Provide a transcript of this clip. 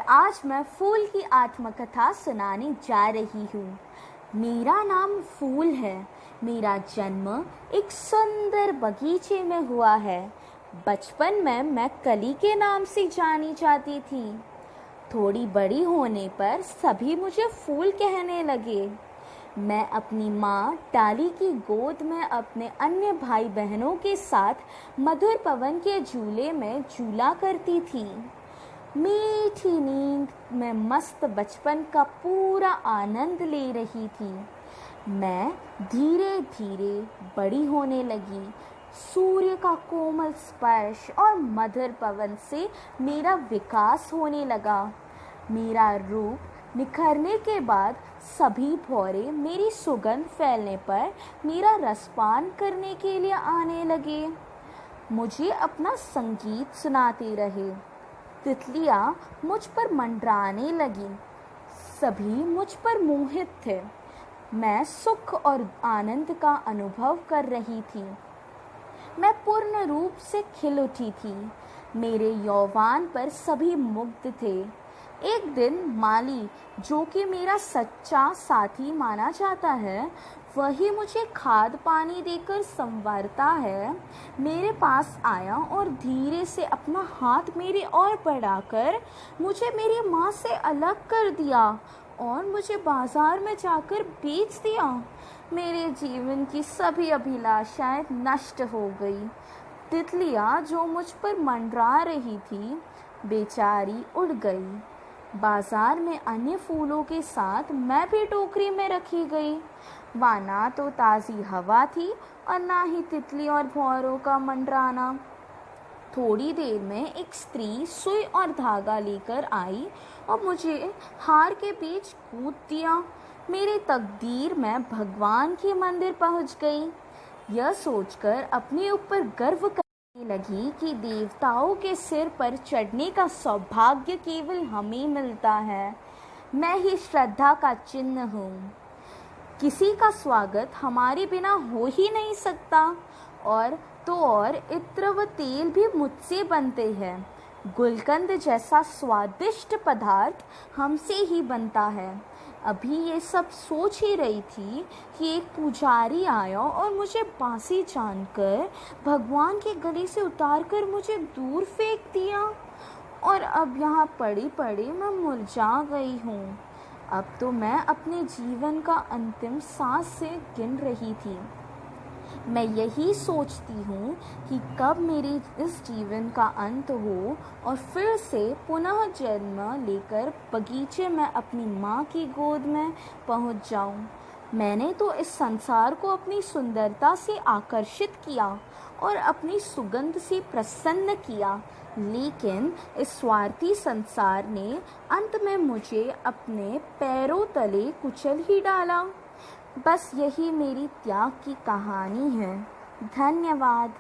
आज मैं फूल की आत्मकथा सुनाने जा रही हूँ। मेरा नाम फूल है। मेरा जन्म एक सुंदर बगीचे में हुआ है। बचपन में मैं कली के नाम से जानी जाती थी। थोड़ी बड़ी होने पर सभी मुझे फूल कहने लगे। मैं अपनी माँ डाली की गोद में अपने अन्य भाई बहनों के साथ मधुर पवन के झूले में झूला करती थी। मीठी नींद में मस्त बचपन का पूरा आनंद ले रही थी। मैं धीरे धीरे बड़ी होने लगी। सूर्य का कोमल स्पर्श और मधुर पवन से मेरा विकास होने लगा। मेरा रूप निखरने के बाद सभी भौरे मेरी सुगंध फैलने पर मेरा रसपान करने के लिए आने लगे। मुझे अपना संगीत सुनाते रहे। तितलियाँ मुझ पर मंडराने लगीं। सभी मुझ पर मोहित थे। मैं सुख और आनंद का अनुभव कर रही थी। मैं पूर्ण रूप से खिल उठी थी। मेरे यौवन पर सभी मुग्ध थे। एक दिन माली, जो कि मेरा सच्चा साथी माना जाता है, वही मुझे खाद पानी देकर संवारता है, मेरे पास आया और धीरे से अपना हाथ मेरी ओर बढ़ाकर मुझे मेरी माँ से अलग कर दिया और मुझे बाजार में जाकर बेच दिया। मेरे जीवन की सभी अभिलाषाएं नष्ट हो गई। तितलियाँ जो मुझ पर मंडरा रही थी, बेचारी उड़ गई। बाजार में अन्य फूलों के साथ मैं भी टोकरी में रखी गई। वहाँ ना तो ताज़ी हवा थी और ना ही तितली और भौरों का मंडराना। थोड़ी देर में एक स्त्री सुई और धागा लेकर आई और मुझे हार के बीच कूद दिया। मेरी तकदीर में भगवान के मंदिर पहुंच गई। यह सोचकर अपने ऊपर गर्व करने लगी कि देवताओं के सिर पर चढ़ने का सौभाग्य केवल हमें मिलता है। मैं ही श्रद्धा का चिन्ह हूँ। किसी का स्वागत हमारे बिना हो ही नहीं सकता। और इत्र व तेल भी मुझसे बनते हैं। गुलकंद जैसा स्वादिष्ट पदार्थ हमसे ही बनता है। अभी ये सब सोच ही रही थी कि एक पुजारी आया और मुझे बासी जानकर भगवान के गले से उतारकर मुझे दूर फेंक दिया। और अब यहाँ पड़ी पड़ी मैं मुरझा गई हूँ। अब तो मैं अपने जीवन का अंतिम सांस से गिन रही थी। मैं यही सोचती हूँ कि कब मेरे इस जीवन का अंत हो और फिर से पुनः जन्म लेकर बगीचे में अपनी माँ की गोद में पहुँच जाऊँ। मैंने तो इस संसार को अपनी सुंदरता से आकर्षित किया और अपनी सुगंध से प्रसन्न किया, लेकिन इस स्वार्थी संसार ने अंत में मुझे अपने पैरों तले कुचल ही डाला। बस यही मेरी त्याग की कहानी है। धन्यवाद।